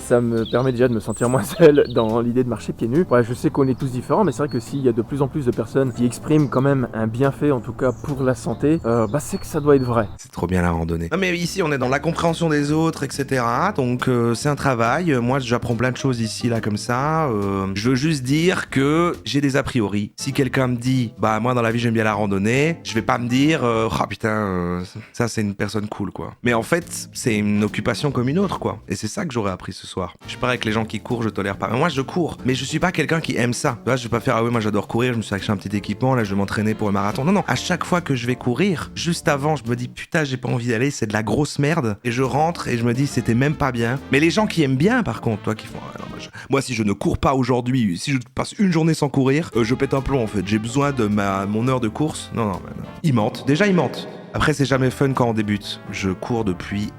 ça me permet déjà de me sentir moins seul dans l'idée de marcher pieds nus. Ouais, je sais qu'on est tous différents, mais c'est vrai que s'il y a de plus en plus de personnes qui expriment quand même un bienfait, en tout cas pour la santé, c'est que ça doit être vrai. C'est trop bien la randonnée. Non mais ici on est dans la compréhension des autres, etc. Donc c'est un travail. Moi j'apprends plein de choses ici là comme ça. Je veux juste dire que j'ai des a priori. Si quelqu'un me dit bah moi dans la vie j'aime bien la randonnée, je vais pas me dire ça c'est une personne cool quoi. Mais en fait c'est une occupation comme une autre quoi. Et c'est ça que j'aurais appris ce soir. Je suis pareil avec les gens qui courent, je tolère pas. Mais moi je cours, mais je suis pas quelqu'un qui aime ça. Tu vois, je vais pas faire ah ouais moi j'adore courir, je me suis acheté un petit équipement, là je vais m'entraîner pour le marathon. Non, à chaque fois que je vais courir, juste avant je me dis putain j'ai pas envie d'aller, c'est de la grosse merde. Et je rentre et je me dis c'était même pas bien. Mais les gens qui aiment bien par contre, toi qui font moi si je ne cours pas aujourd'hui, si je passe une journée sans courir, je pète un plomb en fait. J'ai besoin de mon heure de course. Non. Ils mentent. Déjà ils mentent. Après c'est jamais fun quand on débute. Je cours depuis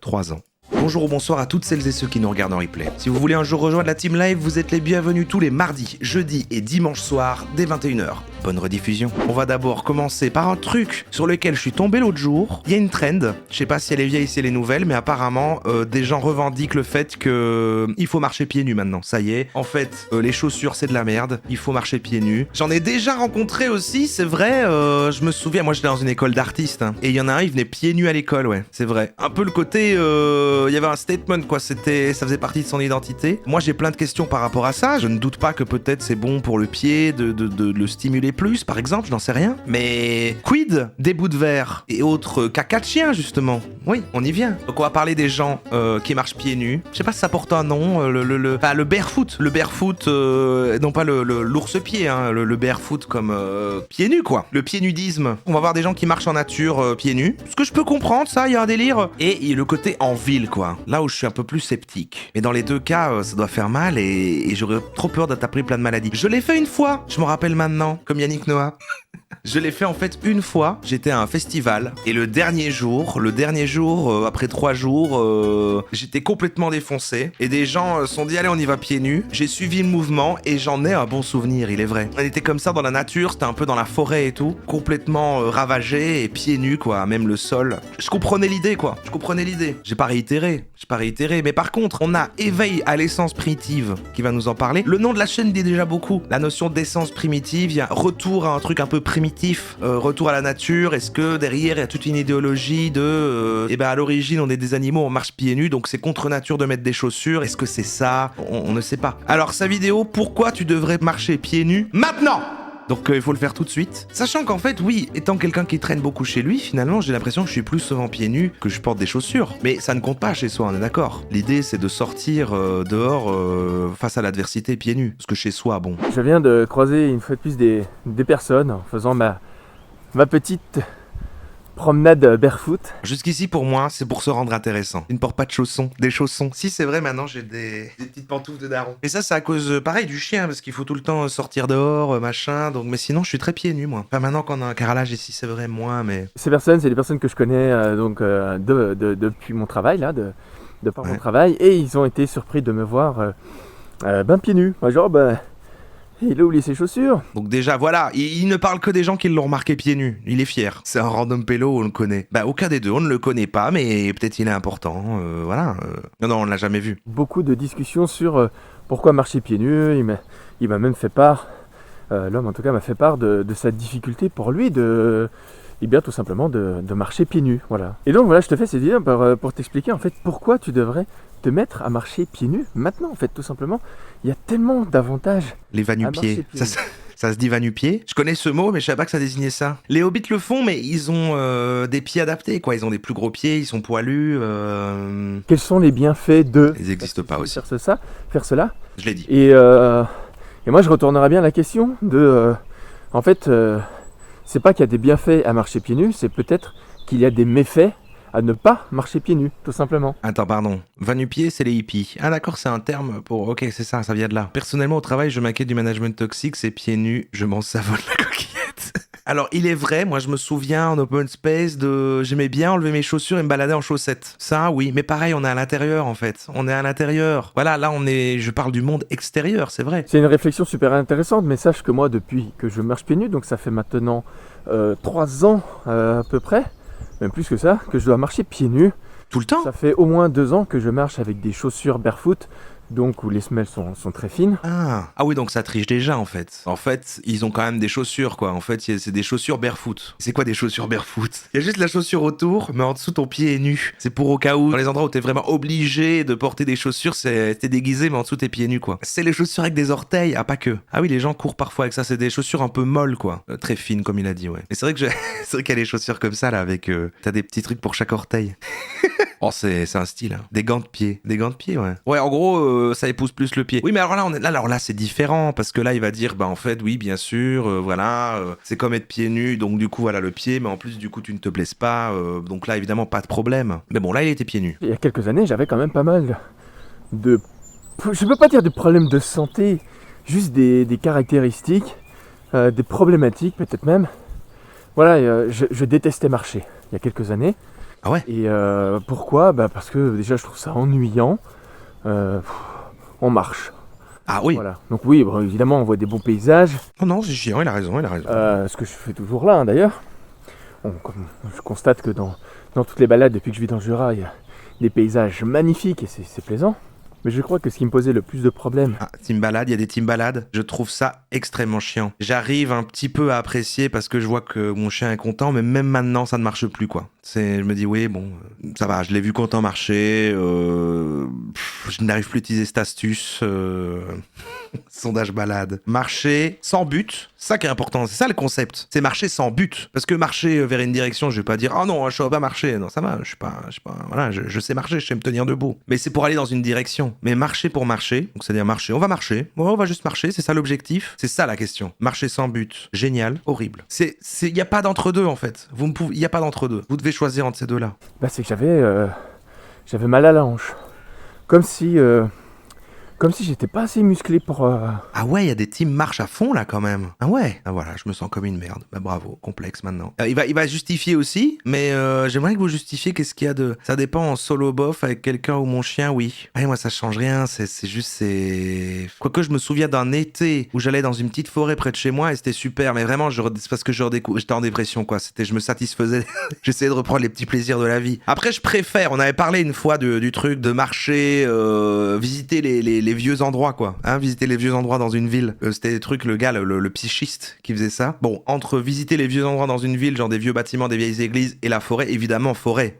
3 ans. Bonjour ou bonsoir à toutes celles et ceux qui nous regardent en replay. Si vous voulez un jour rejoindre la team live, vous êtes les bienvenus tous les mardis, jeudis et dimanches soirs dès 21h. Bonne rediffusion. On va d'abord commencer par un truc sur lequel je suis tombé l'autre jour. Il y a une trend, je sais pas si elle est vieille, si elle est nouvelle, mais apparemment des gens revendiquent le fait que il faut marcher pieds nus maintenant. Ça y est, en fait, les chaussures c'est de la merde, il faut marcher pieds nus. J'en ai déjà rencontré aussi, c'est vrai, je me souviens, moi j'étais dans une école d'artistes, et il y en a un, il venait pieds nus à l'école, ouais, c'est vrai. Un peu le côté, il y avait un statement quoi, ça faisait partie de son identité. Moi j'ai plein de questions par rapport à ça, je ne doute pas que peut-être c'est bon pour le pied de le stimuler plus, par exemple, je n'en sais rien. Mais quid des bouts de verre et autres caca de chien, justement. Oui, on y vient. Donc on va parler des gens qui marchent pieds nus. Je sais pas si ça porte un nom, le barefoot. Le barefoot, non pas l'ours-pied, hein, le barefoot comme pieds nus, quoi. Le pieds-nudisme. On va voir des gens qui marchent en nature pieds nus. Ce que je peux comprendre, ça, il y a un délire. Et le côté en ville, quoi. Là où je suis un peu plus sceptique. Mais dans les deux cas, ça doit faire mal et j'aurais trop peur d'attraper plein de maladies. Je l'ai fait une fois, je m'en rappelle maintenant, comme Yannick Noah. Je l'ai fait en fait une fois, j'étais à un festival et le dernier jour, après 3 jours, j'étais complètement défoncé et des gens se sont dit allez on y va pieds nus. J'ai suivi le mouvement et j'en ai un bon souvenir, il est vrai. On était comme ça dans la nature, c'était un peu dans la forêt et tout, complètement ravagé et pieds nus quoi, même le sol. Je comprenais l'idée quoi, J'ai pas réitéré, mais par contre on a Éveil à l'essence primitive qui va nous en parler. Le nom de la chaîne dit déjà beaucoup, la notion d'essence primitive, il y a retour à un truc un peu primitif, retour à la nature. Est-ce que derrière il y a toute une idéologie de à l'origine on est des animaux, on marche pieds nus donc c'est contre nature de mettre des chaussures? Est-ce que c'est ça? On ne sait pas. Alors sa vidéo, pourquoi tu devrais marcher pieds nus maintenant? Donc il faut le faire tout de suite. Sachant qu'en fait, oui, étant quelqu'un qui traîne beaucoup chez lui, finalement, j'ai l'impression que je suis plus souvent pieds nus que je porte des chaussures. Mais ça ne compte pas chez soi, on est d'accord. L'idée, c'est de sortir dehors face à l'adversité pieds nus. Parce que chez soi, bon. Je viens de croiser une fois de plus des personnes en faisant ma petite promenade barefoot. Jusqu'ici, pour moi, c'est pour se rendre intéressant. Il ne porte pas de chaussons, des chaussons. Si, c'est vrai, maintenant, j'ai des petites pantoufles de daron. Et ça, c'est à cause, pareil, du chien, parce qu'il faut tout le temps sortir dehors, machin. Donc, mais sinon, je suis très pieds nus, moi. Enfin, maintenant qu'on a un carrelage ici, c'est vrai, moins, mais... Ces personnes, c'est des personnes que je connais depuis mon travail, là, de par mon travail. Et ils ont été surpris de me voir pieds nus. Moi, genre, il a oublié ses chaussures. Donc déjà, voilà, il ne parle que des gens qui l'ont remarqué pieds nus. Il est fier. C'est un random pélo, on le connaît. Aucun des deux, on ne le connaît pas, mais peut-être il est important, voilà. Non, on ne l'a jamais vu. Beaucoup de discussions sur pourquoi marcher pieds nus. Il m'a même fait part, l'homme en tout cas m'a fait part de sa difficulté pour lui tout simplement de marcher pieds nus, voilà. Et donc voilà, je te fais cette vidéo pour t'expliquer en fait pourquoi tu devrais te mettre à marcher pieds nus maintenant en fait, tout simplement. Il y a tellement d'avantages. Les va-nu-pieds, ça se dit va-nu-pied. Je connais ce mot, mais je savais pas que ça désignait ça. Les hobbits le font, mais ils ont des pieds adaptés, quoi. Ils ont des plus gros pieds, ils sont poilus. Quels sont les bienfaits de... Ils n'existent pas aussi. Faire cela. Je l'ai dit. Et moi, je retournerais bien à la question de... c'est pas qu'il y a des bienfaits à marcher pieds nus, c'est peut-être qu'il y a des méfaits à ne pas marcher pieds nus, tout simplement. Attends, pardon. Va-nu-pied, c'est les hippies. Ah d'accord, c'est un terme pour... Ok, c'est ça vient de là. Personnellement, au travail, je m'inquiète du management toxique, c'est pieds nus, je m'en savonne la coquillette. Alors, il est vrai, moi je me souviens en open space j'aimais bien enlever mes chaussures et me balader en chaussettes. Ça, oui, mais pareil, on est à l'intérieur en fait. On est à l'intérieur. Voilà, là je parle du monde extérieur, c'est vrai. C'est une réflexion super intéressante, mais sache que moi, depuis que je marche pieds nus, donc ça fait maintenant 3 ans à peu près, même plus que ça, que je dois marcher pieds nus. Tout le temps? Ça fait au moins 2 ans que je marche avec des chaussures barefoot, donc où les semelles sont très fines. Ah oui, donc ça triche déjà en fait. En fait, ils ont quand même des chaussures quoi. En fait, c'est des chaussures barefoot. C'est quoi des chaussures barefoot? Il y a juste la chaussure autour, mais en dessous ton pied est nu. C'est pour au cas où, dans les endroits où t'es vraiment obligé de porter des chaussures, t'es déguisé, mais en dessous t'es pieds nus quoi. C'est les chaussures avec des orteils, ah pas que. Ah oui, les gens courent parfois avec ça. C'est des chaussures un peu molles quoi. Très fines comme il a dit, ouais. Mais c'est vrai que c'est vrai qu'il y a des chaussures comme ça là avec. T'as des petits trucs pour chaque orteil. Oh, c'est un style, hein. Des gants de pied. Des gants de pied, ouais. Ouais, en gros, ça épouse plus le pied. Oui, mais alors là, c'est différent, parce que là, il va dire, bah, en fait, oui, bien sûr, voilà, c'est comme être pieds nus, donc du coup, voilà le pied, mais en plus, du coup, tu ne te blesses pas, donc là, évidemment, pas de problème. Mais bon, là, il était pieds nus. Il y a quelques années, j'avais quand même pas mal de... Je peux pas dire de problèmes de santé, juste des caractéristiques, des problématiques peut-être même. Voilà, je détestais marcher il y a quelques années. Ah ouais? Et pourquoi? Bah parce que déjà je trouve ça ennuyant. On marche. Ah oui. Voilà. Donc oui, bon, évidemment on voit des beaux paysages. Oh non, c'est chiant, il a raison, il a raison. Ce que je fais toujours là d'ailleurs. Je constate que dans toutes les balades depuis que je vis dans le Jura, il y a des paysages magnifiques et c'est plaisant. Mais je crois que ce qui me posait le plus de problèmes... Ah, team balade, il y a des team balades. Je trouve ça extrêmement chiant. J'arrive un petit peu à apprécier parce que je vois que mon chien est content, mais même maintenant, ça ne marche plus, quoi. Je me dis, oui, bon, ça va, je l'ai vu content marcher. Je n'arrive plus à utiliser cette astuce. Sondage balade. Marcher sans but, ça qui est important, c'est ça le concept. C'est marcher sans but. Parce que marcher vers une direction, je vais pas dire, oh non, je ne pas marcher. Non, ça va, je sais marcher, je sais me tenir debout. Mais c'est pour aller dans une direction. Mais marcher pour marcher, donc c'est-à-dire marcher, on va marcher. Ouais, on va juste marcher, c'est ça l'objectif. C'est ça la question. Marcher sans but, génial, horrible. Il n'y a pas d'entre-deux en fait. Il n'y a pas d'entre-deux. Vous devez choisir entre ces deux-là. Bah c'est que j'avais mal à la hanche. Comme si j'étais pas assez musclé pour... Ah ouais, il y a des teams marche à fond là quand même. Ah ouais. Ah voilà, je me sens comme une merde. Bah bravo, complexe maintenant. Il va justifier aussi, mais j'aimerais que vous justifiez qu'est-ce qu'il y a de... Ça dépend en solo bof avec quelqu'un ou mon chien, oui. Ouais, moi ça change rien, c'est juste... Quoique je me souviens d'un été où j'allais dans une petite forêt près de chez moi et c'était super, mais vraiment, c'est parce que j'étais en dépression quoi. Je me satisfaisais, j'essayais de reprendre les petits plaisirs de la vie. Après je préfère, on avait parlé une fois du truc de marcher, visiter les vieux endroits quoi, hein, visiter les vieux endroits dans une ville. C'était des trucs, le gars, le psychiste qui faisait ça. Bon, entre visiter les vieux endroits dans une ville, genre des vieux bâtiments, des vieilles églises, et la forêt, évidemment forêt,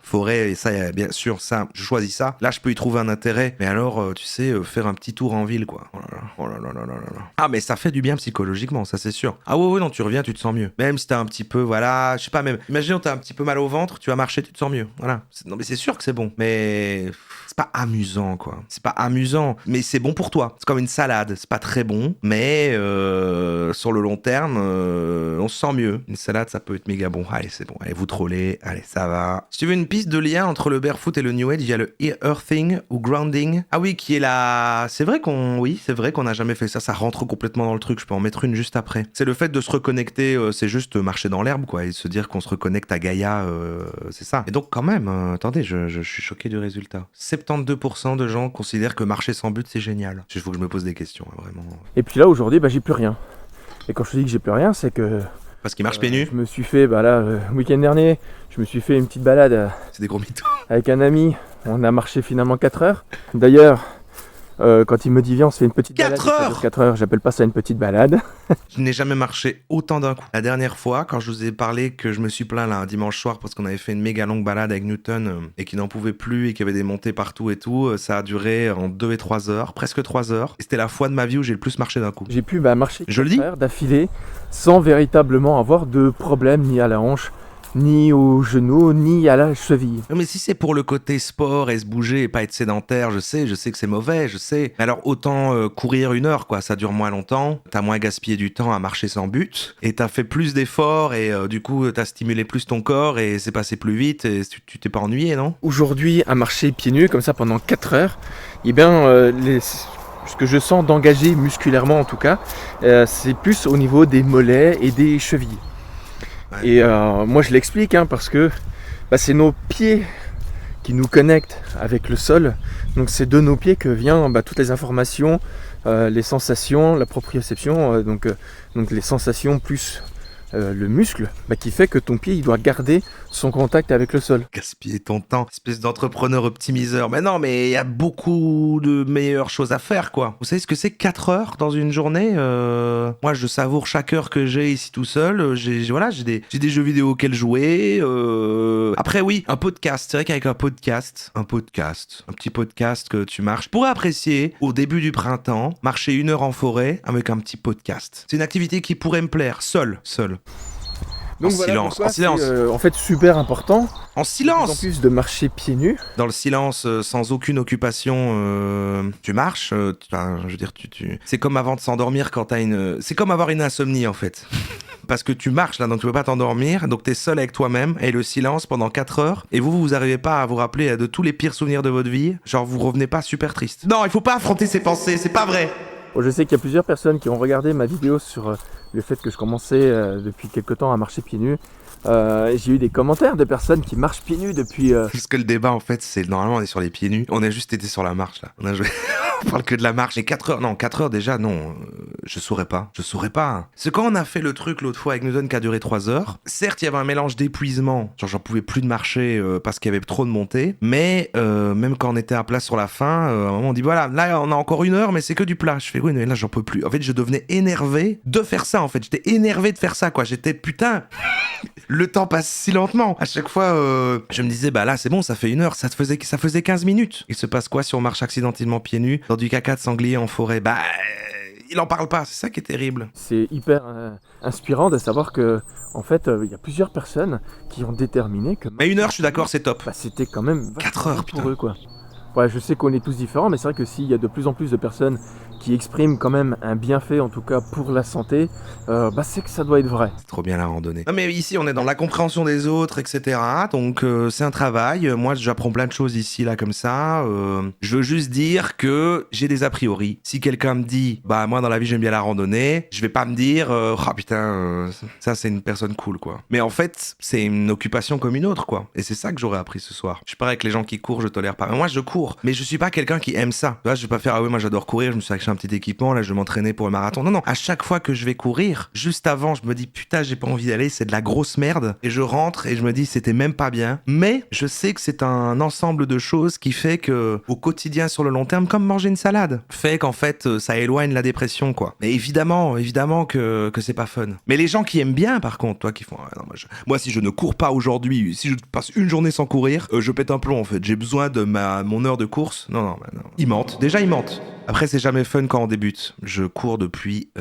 et ça bien sûr, ça, je choisis ça. Là, je peux y trouver un intérêt, mais alors, tu sais, faire un petit tour en ville quoi. Oh là là là là là. Ah mais ça fait du bien psychologiquement, ça c'est sûr. Ah ouais, non, tu reviens, tu te sens mieux. Même si t'as un petit peu, voilà, je sais pas, même, imaginons t'as un petit peu mal au ventre, tu vas marcher, tu te sens mieux. Voilà. Non mais c'est sûr que c'est bon, mais c'est pas amusant quoi. C'est pas amusant, mais c'est bon pour toi. C'est comme une salade, c'est pas très bon, mais sur le long terme, on se sent mieux. Une salade, ça peut être méga bon. Allez, c'est bon. Allez, vous trollez. Allez, ça va. Si tu veux une piste de lien entre le barefoot et le new age, il y a le earthing ou grounding. Ah oui, qui est la... C'est vrai qu'on n'a jamais fait ça. Ça rentre complètement dans le truc. Je peux en mettre une juste après. C'est le fait de se reconnecter. C'est juste marcher dans l'herbe, quoi, et se dire qu'on se reconnecte à Gaïa. C'est ça. Et donc, quand même, attendez, je suis choqué du résultat. 72% de gens considèrent que marcher sans but, c'est génial. Il faut que je me pose des questions, hein, vraiment. Et puis là, aujourd'hui, j'ai plus rien. Et quand je te dis que j'ai plus rien, c'est que... Parce qu'il marche pieds nus. Je me suis fait, le week-end dernier, je me suis fait une petite balade C'est des gros mythos. avec un ami. On a marché finalement 4 heures. D'ailleurs, quand il me dit viens, on se fait une petite 4 balade. heures 4 heures, j'appelle pas ça une petite balade. Je n'ai jamais marché autant d'un coup. La dernière fois, quand je vous ai parlé que je me suis plaint là un dimanche soir parce qu'on avait fait une méga longue balade avec Newton et qu'il n'en pouvait plus et qu'il y avait des montées partout et tout, ça a duré en 2 et 3 heures, presque 3 heures. Et c'était la fois de ma vie où j'ai le plus marché d'un coup. J'ai pu marcher Je le 4 dis. heures d'affilée sans véritablement avoir de problème ni à la hanche, ni au genou, ni à la cheville. Non mais si c'est pour le côté sport et se bouger et pas être sédentaire, je sais que c'est mauvais, je sais. Mais alors autant courir 1 heure quoi, ça dure moins longtemps, t'as moins gaspillé du temps à marcher sans but, et t'as fait plus d'efforts et du coup t'as stimulé plus ton corps et c'est passé plus vite et tu t'es pas ennuyé, non? Aujourd'hui, à marcher pieds nus comme ça pendant 4 heures, eh bien, ce que je sens d'engagé musculairement en tout cas, c'est plus au niveau des mollets et des chevilles. Ouais. Et moi je l'explique parce que c'est nos pieds qui nous connectent avec le sol. Donc c'est de nos pieds que viennent toutes les informations, les sensations, la proprioception, donc les sensations plus le muscle qui fait que ton pied il doit garder son contact avec le sol. Gaspiller ton temps, espèce d'entrepreneur optimiseur. Mais non, mais il y a beaucoup de meilleures choses à faire, quoi. Vous savez ce que c'est 4 heures dans une journée Moi, je savoure chaque heure que j'ai ici tout seul. J'ai des jeux vidéo auxquels jouer. Après, oui, un podcast. C'est vrai qu'avec un petit podcast que tu marches, je pourrais apprécier au début du printemps, marcher 1 heure en forêt avec un petit podcast. C'est une activité qui pourrait me plaire, seul. Donc en silence. C'est en fait super important. En silence. En plus de marcher pieds nus. Dans le silence, sans aucune occupation, tu marches. Je veux dire, c'est comme avant de s'endormir quand t'as c'est comme avoir une insomnie en fait. Parce que tu marches là, donc tu peux pas t'endormir, donc t'es seul avec toi-même et le silence pendant 4 heures. Et vous arrivez pas à vous rappeler de tous les pires souvenirs de votre vie. Genre vous revenez pas super triste. Non, il faut pas affronter ses pensées, c'est pas vrai. Bon, je sais qu'il y a plusieurs personnes qui ont regardé ma vidéo sur le fait que je commençais depuis quelque temps à marcher pieds nus. J'ai eu des commentaires de personnes qui marchent pieds nus depuis... Parce que le débat en fait, c'est normalement on est sur les pieds nus. On a juste été sur la marche là. On a joué... on parle que de la marche. Et 4 heures, non, 4 heures déjà, non. Je saurais pas. C'est quand on a fait le truc l'autre fois avec Newton qui a duré 3 heures. Certes, il y avait un mélange d'épuisement. Genre j'en pouvais plus de marcher parce qu'il y avait trop de montées. Mais même quand on était à plat sur la fin, à un moment on dit voilà, là on a encore 1 heure mais c'est que du plat. Je fais oui mais là j'en peux plus. En fait je devenais énervé de faire ça en fait. J'étais énervé de faire ça quoi. J'étais putain... Le temps passe si lentement. À chaque fois, je me disais, bah là, c'est bon, ça fait 1 heure. Ça faisait 15 minutes. Il se passe quoi si on marche accidentellement pieds nus dans du caca de sanglier en forêt? Bah, il en parle pas. C'est ça qui est terrible. C'est hyper inspirant de savoir que, en fait, il y a plusieurs personnes qui ont déterminé que... Mais 1 heure, je suis d'accord, c'est top. Bah, c'était quand même 4 heures, pour eux, quoi. Ouais, je sais qu'on est tous différents, mais c'est vrai que s'il y a de plus en plus de personnes qui expriment quand même un bienfait, en tout cas pour la santé, c'est que ça doit être vrai. C'est trop bien la randonnée. Non mais ici on est dans la compréhension des autres, etc. Donc c'est un travail. Moi j'apprends plein de choses ici là comme ça. Je veux juste dire que j'ai des a priori. Si quelqu'un me dit, bah moi dans la vie j'aime bien la randonnée, je vais pas me dire, ça c'est une personne cool quoi. Mais en fait c'est une occupation comme une autre quoi. Et c'est ça que j'aurais appris ce soir. Je suis pareil avec les gens qui courent, je tolère pas. Moi je cours, mais je suis pas quelqu'un qui aime ça. Tu vois, je vais pas faire ah oui moi j'adore courir, je me suis acheté un petit équipement, là je vais m'entraîner pour le marathon. Non, à chaque fois que je vais courir, juste avant, je me dis putain, j'ai pas envie d'aller, c'est de la grosse merde. Et je rentre et je me dis c'était même pas bien. Mais je sais que c'est un ensemble de choses qui fait que au quotidien, sur le long terme, comme manger une salade, fait qu'en fait ça éloigne la dépression quoi. Mais évidemment que c'est pas fun. Mais les gens qui aiment bien par contre, toi qui font non, moi si je ne cours pas aujourd'hui, si je passe une journée sans courir, je pète un plomb en fait. J'ai besoin de mon heure de course. Non. Ils mentent. Déjà ils mentent. Après, c'est jamais fun quand on débute. Je cours depuis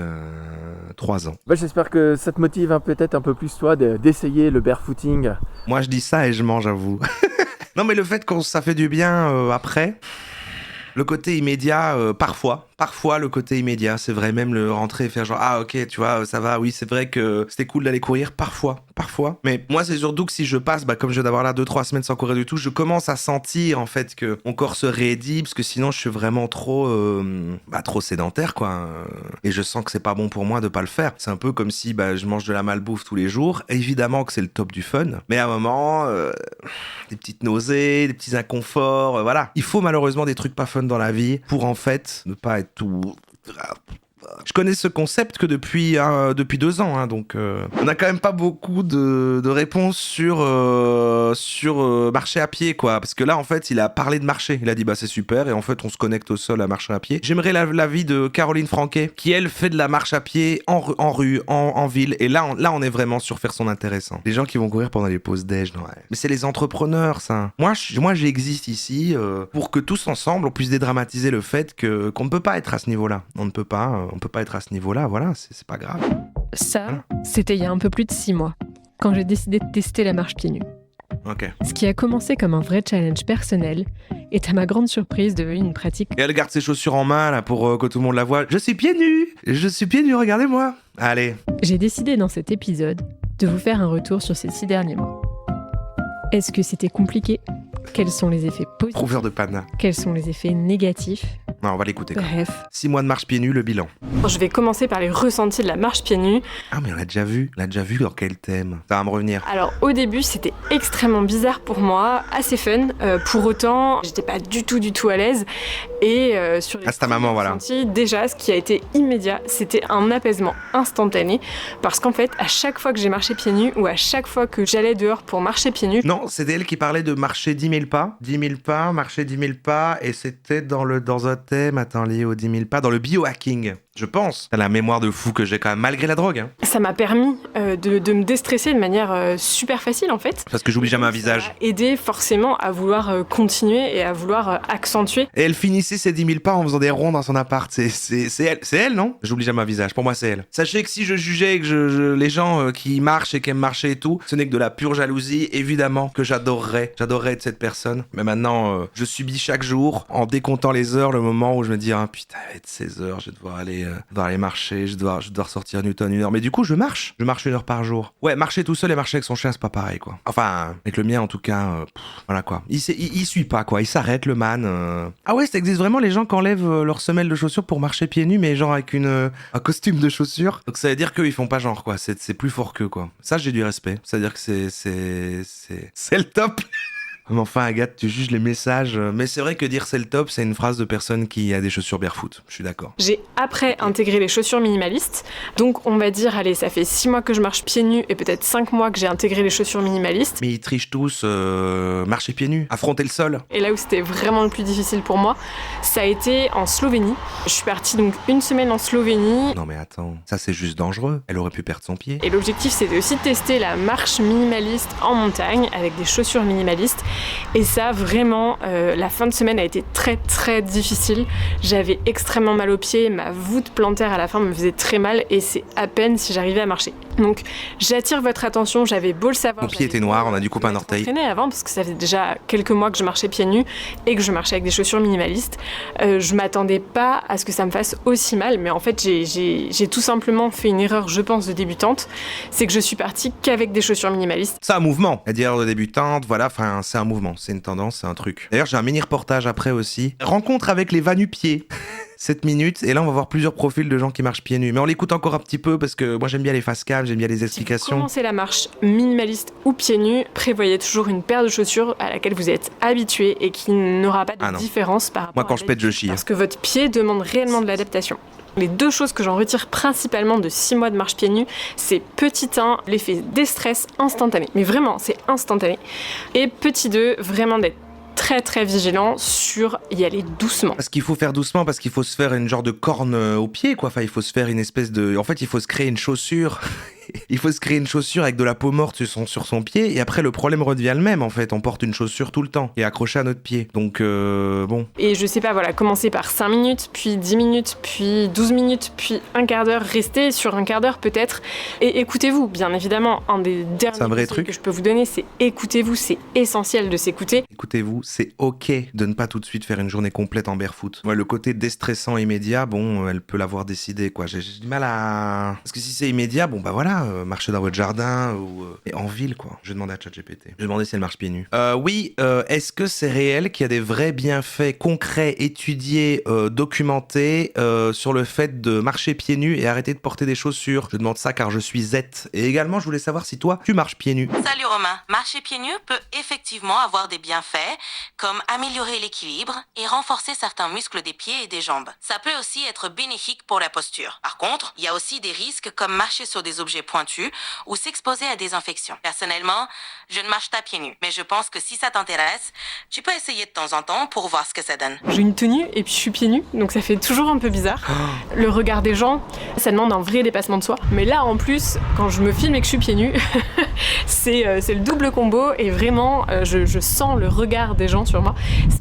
3 ans. J'espère que ça te motive peut-être un peu plus, toi, d'essayer le barefooting. Moi, je dis ça et je mange, j'avoue. Non, mais le fait que ça fait du bien après, le côté immédiat, Parfois, le côté immédiat, c'est vrai, même le rentrer et faire genre, ah ok, tu vois, ça va, oui, c'est vrai que c'était cool d'aller courir, parfois. Mais moi, c'est surtout que si je passe, comme je viens d'avoir là 2-3 semaines sans courir du tout, je commence à sentir, en fait, que mon corps se raidit, parce que sinon, je suis vraiment trop sédentaire, quoi. Et je sens que c'est pas bon pour moi de pas le faire. C'est un peu comme si, je mange de la malbouffe tous les jours. Évidemment que c'est le top du fun, mais à un moment, des petites nausées, des petits inconforts, voilà. Il faut malheureusement des trucs pas fun dans la vie pour, en fait, ne pas être tout... Je connais ce concept que depuis 2 ans, donc on n'a quand même pas beaucoup de réponses sur marcher à pied, quoi. Parce que là, en fait, il a parlé de marcher. Il a dit, c'est super, et en fait, on se connecte au sol à marcher à pied. J'aimerais l'avis de Caroline Franquet, qui, elle, fait de la marche à pied en rue, en ville. Et là, on est vraiment sur faire son intéressant. Les gens qui vont courir pendant les pauses déj, non, ouais. Mais c'est les entrepreneurs, ça. Moi, j'existe ici pour que tous ensemble, on puisse dédramatiser le fait qu'on ne peut pas être à ce niveau-là. On ne peut pas être à ce niveau-là, voilà, c'est pas grave. Ça, c'était il y a un peu plus de 6 mois, quand j'ai décidé de tester la marche pieds nus. Ok. Ce qui a commencé comme un vrai challenge personnel est à ma grande surprise devenu une pratique. Et elle garde ses chaussures en main là pour que tout le monde la voie. Je suis pieds nus, regardez-moi. Allez. J'ai décidé dans cet épisode de vous faire un retour sur ces 6 derniers mois. Est-ce que c'était compliqué ? Quels sont les effets positifs ? Prouveur de pana. Quels sont les effets négatifs ? Non, on va l'écouter quand même. Bref. 6 mois de marche pieds nus, le bilan. Je vais commencer par les ressentis de la marche pieds nus. Ah, mais on l'a déjà vu. On l'a déjà vu dans quel thème? Ça va me revenir. Alors au début c'était extrêmement bizarre pour moi, assez fun. Pour autant, j'étais pas du tout à l'aise. Et sur les Ah, c'est ta maman, voilà. ressentis, déjà ce qui a été immédiat, c'était un apaisement instantané. Parce qu'en fait, à chaque fois que j'ai marché pieds nus ou à chaque fois que j'allais dehors pour marcher pieds nus, Non, c'était elle qui parlait de marcher 10 000 pas. 10 000 pas, marcher 10 000 pas. Et c'était dans un thème, attends, lié aux 10 000 pas, dans le biohacking. Je pense. T'as la mémoire de fou que j'ai quand même, malgré la drogue. Hein. ça m'a permis de me déstresser de manière super facile en fait. Parce que j'oublie jamais un Ça visage. m'a aidé forcément à vouloir continuer et à vouloir accentuer. Et elle finissait ses 10 000 pas en faisant des ronds dans son appart. C'est elle, non? J'oublie jamais un visage. Pour moi, c'est elle. Sachez que si je jugeais que les gens qui marchent et qui aiment marcher et tout, ce n'est que de la pure jalousie. Évidemment que j'adorerais être cette personne. Mais maintenant, je subis chaque jour, en décomptant les heures, le moment où je me dis, ah putain, il va être 16 heures, je vais devoir aller marcher, je dois sortir Newton 1 heure. Mais du coup, je marche 1 heure par jour. Ouais, marcher tout seul et marcher avec son chien, c'est pas pareil, quoi. Enfin, avec le mien, en tout cas, voilà, quoi. Il suit pas, quoi. Il s'arrête, le man. Ah ouais, ça existe vraiment, les gens qui enlèvent leurs semelles de chaussures pour marcher pieds nus, mais genre avec un costume de chaussures. Donc ça veut dire qu'ils font pas genre, quoi. C'est plus fort qu'eux, quoi. Ça, j'ai du respect. C'est-à-dire que c'est le top. Mais enfin, Agathe, tu juges les messages. Mais c'est vrai que dire c'est le top, c'est une phrase de personne qui a des chaussures barefoot. Je suis d'accord. J'ai après intégré les chaussures minimalistes. Donc on va dire, allez, ça fait 6 mois que je marche pieds nus et peut-être 5 mois que j'ai intégré les chaussures minimalistes. Mais ils trichent tous, marcher pieds nus, affronter le sol. Et là où c'était vraiment le plus difficile pour moi, ça a été en Slovénie. Je suis partie donc 1 semaine en Slovénie. Non mais attends, ça c'est juste dangereux. Elle aurait pu perdre son pied. Et l'objectif c'était aussi de tester la marche minimaliste en montagne avec des chaussures minimalistes. Et ça vraiment, la fin de semaine a été très difficile. J'avais extrêmement mal aux pieds, ma voûte plantaire à la fin me faisait très mal et c'est à peine si j'arrivais à marcher. Donc j'attire votre attention, j'avais beau le savoir. Mon pied était noir, on a dû couper un orteil. Je m'entraînais avant parce que ça faisait déjà quelques mois que je marchais pieds nus et que je marchais avec des chaussures minimalistes. Je m'attendais pas à ce que ça me fasse aussi mal, mais en fait j'ai tout simplement fait une erreur, je pense, de débutante. C'est que je suis partie qu'avec des chaussures minimalistes. C'est un mouvement. Elle dit erreur de débutante, voilà, enfin c'est un mouvement, c'est une tendance, c'est un truc. D'ailleurs j'ai un mini reportage après aussi. Rencontre avec les va-nu-pieds. 7 minutes, et là on va voir plusieurs profils de gens qui marchent pieds nus. Mais on l'écoute encore un petit peu parce que moi j'aime bien les face cam, j'aime bien les Si vous explications. commencez la marche minimaliste ou pieds nus, prévoyez toujours une paire de chaussures à laquelle vous êtes habitué et qui n'aura pas de Ah non. différence par rapport Moi quand à je pète, je d'habitude, chie. parce que votre pied demande réellement de l'adaptation. Les 2 choses que j'en retire principalement de 6 mois de marche pieds nus, c'est petit 1, l'effet déstress instantané. Mais vraiment, c'est instantané. Et petit 2, vraiment d'être très vigilant sur y aller doucement. Parce qu'il faut faire doucement, parce qu'il faut se faire une genre de corne au pied, quoi. Enfin, il faut se faire une espèce de... En fait, il faut se créer une chaussure. Il faut se créer une chaussure avec de la peau morte sur son pied, et après, le problème redevient le même, en fait. On porte une chaussure tout le temps, et accrochée à notre pied. Donc, bon... Et je sais pas, voilà, commencer par 5 minutes, puis 10 minutes, puis 12 minutes, puis un quart d'heure, restez sur un quart d'heure peut-être, et écoutez-vous, bien évidemment. Un des derniers C'est un vrai conseils truc. que je peux vous donner, c'est écoutez-vous, c'est essentiel de s'écouter. Écoutez-vous, c'est ok de ne pas tout de suite faire une journée complète en barefoot. Ouais, le côté déstressant immédiat, bon, elle peut l'avoir décidé, quoi. J'ai du mal à... Parce que si c'est immédiat, bon, bah voilà, marcher dans votre jardin ou et en ville, quoi. Je vais demander à ChatGPT. Je vais demander si elle marche pieds nus. Oui, est-ce que c'est réel qu'il y a des vrais bienfaits concrets, étudiés, documentés sur le fait de marcher pieds nus et arrêter de porter des chaussures? Je demande ça car je suis zette. Et également, je voulais savoir si toi, tu marches pieds nus. Salut Romain, marcher pieds nus peut effectivement avoir des bienfaits comme améliorer l'équilibre et renforcer certains muscles des pieds et des jambes. Ça peut aussi être bénéfique pour la posture. Par contre, il y a aussi des risques comme marcher sur des objets pointus ou s'exposer à des infections. Personnellement, je ne marche pas pieds nus, mais je pense que si ça t'intéresse, tu peux essayer de temps en temps pour voir ce que ça donne. J'ai une tenue et puis je suis pieds nus, donc ça fait toujours un peu bizarre. Le regard des gens, ça demande un vrai dépassement de soi. Mais là, en plus, quand je me filme et que je suis pieds nus, c'est le double combo et vraiment, je sens le regard des gens sur moi.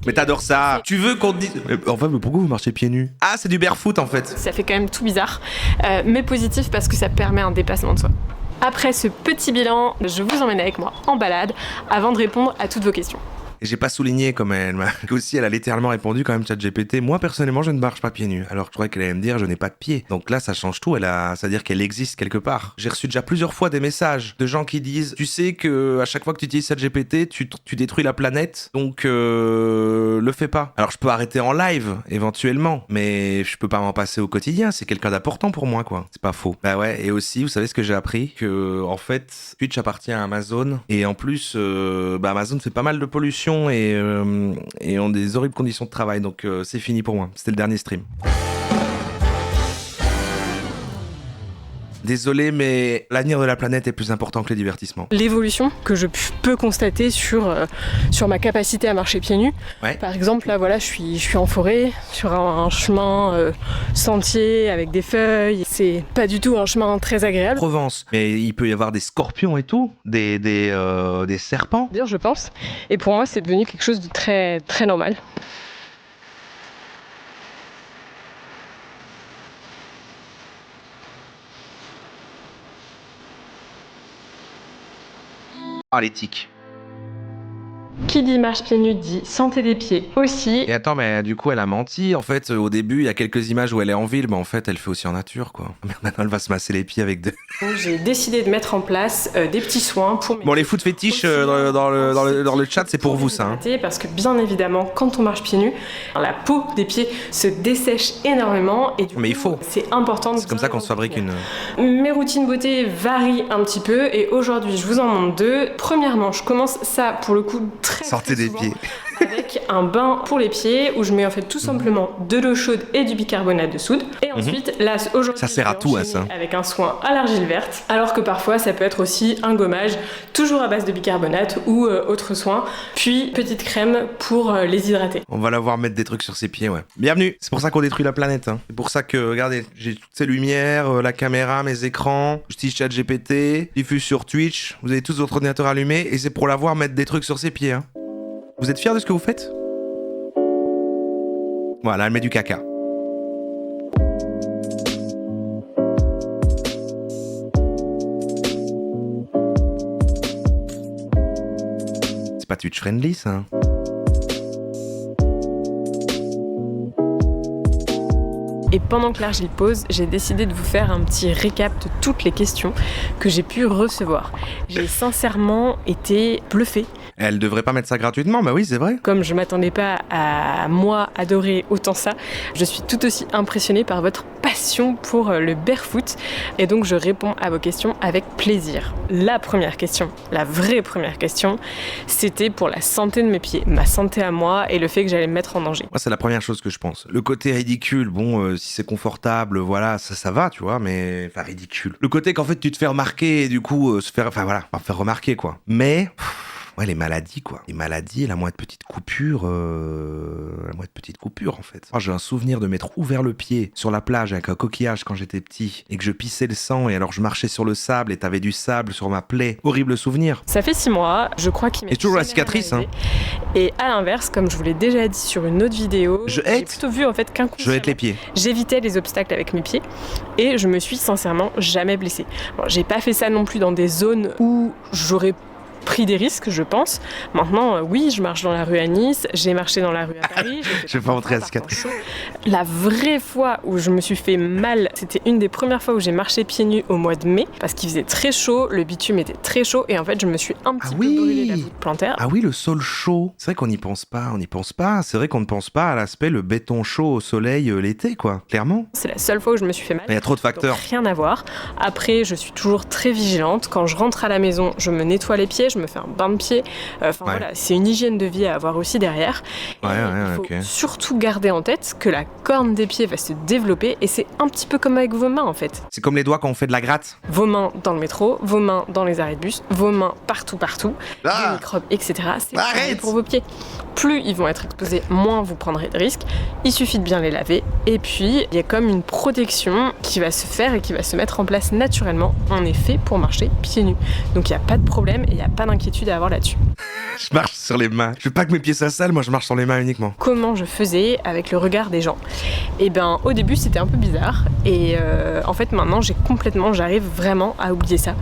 Mais t'adores ça. Tu veux qu'on te dise... Enfin, mais pourquoi vous marchez pieds nus? Ah, c'est du barefoot, en fait. Ça fait quand même tout bizarre, mais positif parce que ça permet un dépassement de soi. Après ce petit bilan, je vous emmène avec moi en balade avant de répondre à toutes vos questions. Et j'ai pas souligné comme elle m'a aussi, elle a littéralement répondu quand même ChatGPT. Moi personnellement, je ne marche pas pieds nus. Alors je croyais qu'elle allait me dire je n'ai pas de pieds. Donc là, ça change tout. C'est-à-dire qu'elle existe quelque part. J'ai reçu déjà plusieurs fois des messages de gens qui disent tu sais que à chaque fois que tu utilises ChatGPT, tu détruis la planète. Donc le fais pas. Alors je peux arrêter en live éventuellement, mais je peux pas m'en passer au quotidien. C'est quelqu'un d'important pour moi, quoi. C'est pas faux. Bah ouais. Et aussi, vous savez ce que j'ai appris, que en fait Twitch appartient à Amazon et en plus Amazon fait pas mal de pollution et ont des horribles conditions de travail, donc c'est fini pour moi. C'était le dernier stream. Désolé, mais l'avenir de la planète est plus important que les divertissements. L'évolution que je peux constater sur ma capacité à marcher pieds nus. Ouais. Par exemple, là, voilà, je suis en forêt, sur un chemin sentier avec des feuilles. C'est pas du tout un chemin très agréable. Provence. Mais il peut y avoir des scorpions et tout, des serpents. Dire, je pense. Et pour moi, c'est devenu quelque chose de très, très normal. Ah, les tiques. Qui dit marche pieds nus dit santé des pieds aussi. Et attends, mais du coup, elle a menti. En fait, au début, il y a quelques images où elle est en ville, mais en fait, elle fait aussi en nature, quoi. Merde, maintenant, elle va se masser les pieds avec de... Donc, j'ai décidé de mettre en place des petits soins pour mes Bon, les foot fétiches dans le chat, c'est pour vous, ça. Hein. Parce que bien évidemment, quand on marche pieds nus, la peau des pieds se dessèche énormément et du coup, Mais il faut. c'est important. C'est comme ça qu'on se fabrique une... Mes routines beauté varient un petit peu et aujourd'hui, je vous en montre deux. Premièrement, je commence ça pour le coup très Sortez des souvent pieds. avec un bain pour les pieds où je mets en fait tout simplement de l'eau chaude et du bicarbonate de soude. Et ensuite, là, aujourd'hui, Ça sert à je vais tout, enchaîner ça. avec un soin à l'argile verte, alors que parfois, ça peut être aussi un gommage, toujours à base de bicarbonate ou autre soin. Puis, petite crème pour les hydrater. On va la voir mettre des trucs sur ses pieds, ouais. Bienvenue. C'est pour ça qu'on détruit la planète. Hein. C'est pour ça que, regardez, j'ai toutes ces lumières, la caméra, mes écrans, j'utilise ChatGPT, diffuse sur Twitch, vous avez tous votre ordinateur allumé, et c'est pour la voir mettre des trucs sur ses pieds. Hein. Vous êtes fiers de ce que vous faites ? Voilà, elle met du caca. C'est pas Twitch friendly, ça. Hein. Et pendant que l'argile pose, j'ai décidé de vous faire un petit récap de toutes les questions que j'ai pu recevoir. J'ai sincèrement été bluffée. Elle devrait pas mettre ça gratuitement, bah oui, c'est vrai. Comme je m'attendais pas à moi adorer autant ça, je suis tout aussi impressionnée par votre passion pour le barefoot et donc je réponds à vos questions avec plaisir. La première question, la vraie première question, c'était pour la santé de mes pieds, ma santé à moi et le fait que j'allais me mettre en danger. Moi, c'est la première chose que je pense. Le côté ridicule, bon, si c'est confortable, voilà, ça va, tu vois, mais... Enfin, ridicule. Le côté qu'en fait, tu te fais remarquer et du coup, faire remarquer, quoi. Mais... Ouais, les maladies, quoi. Les maladies, la moindre petite coupure, en fait. Moi, j'ai un souvenir de m'être ouvert le pied sur la plage avec un coquillage quand j'étais petit et que je pissais le sang et alors je marchais sur le sable et t'avais du sable sur ma plaie. Horrible souvenir. Ça fait 6 mois, je crois qu'il m'est Et toujours la jamais cicatrice, arrivé. Et à l'inverse, comme je vous l'ai déjà dit sur une autre vidéo, Je j'ai hate. plutôt vu en fait Je hais les pieds. j'évitais les obstacles avec mes pieds et je me suis sincèrement jamais blessée. Bon, j'ai pas fait ça non plus dans des zones où j'aurais pris des risques, je pense. Maintenant, oui, je marche dans la rue à Nice, j'ai marché dans la rue à Paris. Je vais pas montrer la cicatrice. La vraie fois où je me suis fait mal, c'était une des premières fois où j'ai marché pieds nus au mois de mai, parce qu'il faisait très chaud, le bitume était très chaud, et en fait, je me suis un petit peu brûlé la voûte plantaire. Ah oui, le sol chaud. C'est vrai qu'on n'y pense pas, C'est vrai qu'on ne pense pas à l'aspect le béton chaud au soleil l'été, quoi. Clairement. C'est la seule fois où je me suis fait mal. Il y a trop de facteurs. Donc, rien à voir. Après, je suis toujours très vigilante. Quand je rentre à la maison, je me nettoie les pieds, je me fais un bain de pieds. Voilà, c'est une hygiène de vie à avoir aussi derrière. Ouais, il faut ok. surtout garder en tête que la corne des pieds va se développer et c'est un petit peu comme avec vos mains en fait. C'est comme les doigts quand on fait de la gratte. Vos mains dans le métro, vos mains dans les arrêts de bus, vos mains partout, des microbes, etc. C'est pareil pour vos pieds. Plus ils vont être exposés, moins vous prendrez de risques. Il suffit de bien les laver. Et puis, il y a comme une protection qui va se faire et qui va se mettre en place naturellement. On est fait pour marcher pieds nus. Donc, il n'y a pas de problème et il n'y a pas d'inquiétude à avoir là-dessus. Je marche sur les mains. Je veux pas que mes pieds soient sales, moi je marche sur les mains uniquement. Comment je faisais avec le regard des gens? Et ben au début c'était un peu bizarre et en fait maintenant j'arrive vraiment à oublier ça.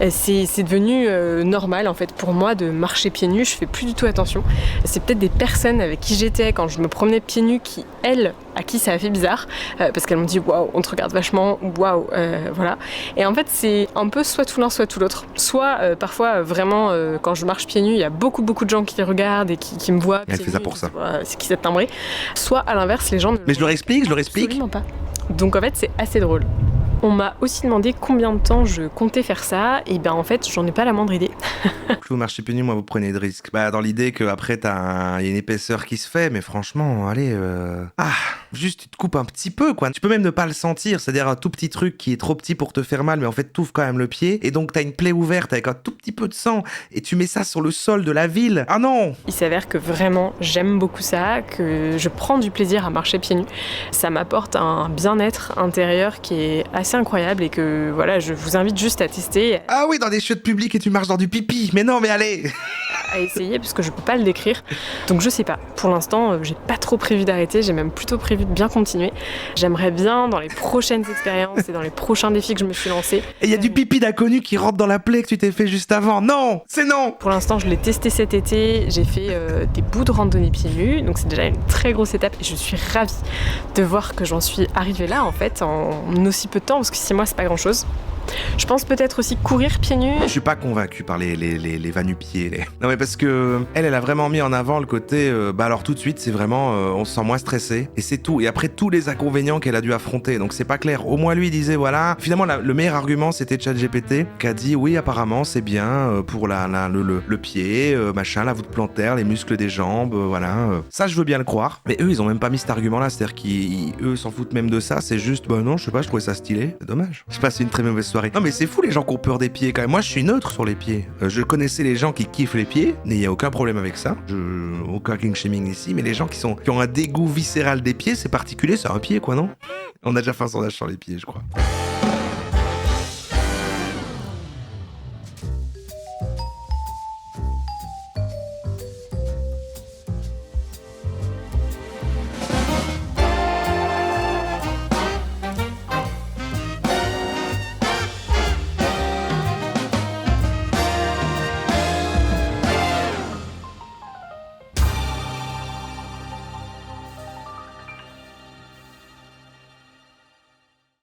C'est devenu normal en fait pour moi de marcher pieds nus, je fais plus du tout attention. C'est peut-être des personnes avec qui j'étais quand je me promenais pieds nus à qui ça a fait bizarre parce qu'elles m'ont dit waouh, on te regarde vachement, waouh, voilà. Et en fait c'est un peu soit tout l'un soit tout l'autre. Soit parfois vraiment quand je marche pieds nus il y a beaucoup de gens qui regardent et qui me voient. Elle fait ça pour ça. C'est qui cette timbrée. Soit à l'inverse les gens Mais je leur explique. Absolument pas. Donc en fait c'est assez drôle. On m'a aussi demandé combien de temps je comptais faire ça, et ben en fait j'en ai pas la moindre idée. Plus vous marchez pieds nus, moins vous prenez de risques. Bah dans l'idée qu'après il y a une épaisseur qui se fait, mais franchement, allez, juste tu te coupes un petit peu quoi. Tu peux même ne pas le sentir, c'est-à-dire un tout petit truc qui est trop petit pour te faire mal, mais en fait t'ouvres quand même le pied, et donc t'as une plaie ouverte avec un tout petit peu de sang, et tu mets ça sur le sol de la ville. Ah non! Il s'avère que vraiment j'aime beaucoup ça, que je prends du plaisir à marcher pieds nus. Ça m'apporte un bien-être intérieur qui est assez incroyable et que voilà, je vous invite juste à tester. Ah oui, dans des chiottes publiques et tu marches dans du pipi. Mais non, mais allez! À essayer parce que je peux pas le décrire. Donc je sais pas. Pour l'instant, j'ai pas trop prévu d'arrêter, j'ai même plutôt prévu de bien continuer. J'aimerais bien dans les prochaines expériences et dans les prochains défis que je me suis lancée. Et il y a du pipi d'inconnu qui rentre dans la plaie que tu t'es fait juste avant. Non! C'est non! Pour l'instant, je l'ai testé cet été, j'ai fait des bouts de randonnée pieds nus, donc c'est déjà une très grosse étape et je suis ravie de voir que j'en suis arrivée là en fait en aussi peu de temps parce que 6 mois c'est pas grand chose. Je pense peut-être aussi courir pieds nus. Je suis pas convaincu par les va-nu-pieds. Non mais parce que elle a vraiment mis en avant le côté alors tout de suite c'est vraiment on se sent moins stressé et c'est tout. Et après tous les inconvénients qu'elle a dû affronter, donc c'est pas clair. Au moins lui il disait voilà. Finalement le meilleur argument c'était ChatGPT qui a dit oui apparemment c'est bien pour le pied, machin, la voûte plantaire, les muscles des jambes, voilà. Ça je veux bien le croire. Mais eux ils ont même pas mis cet argument là, c'est-à-dire qu'eux s'en foutent même de ça. C'est juste non je sais pas, je trouvais ça stylé. C'est dommage. Je passe une très mauvaise soirée. Non mais c'est fou les gens qui ont peur des pieds quand même. Moi je suis neutre sur les pieds. Je connaissais les gens qui kiffent les pieds, mais il n'y a aucun problème avec ça. Aucun king shaming ici, mais les gens qui ont un dégoût viscéral des pieds, c'est particulier, c'est un pied quoi non? On a déjà fait un sondage sur les pieds je crois.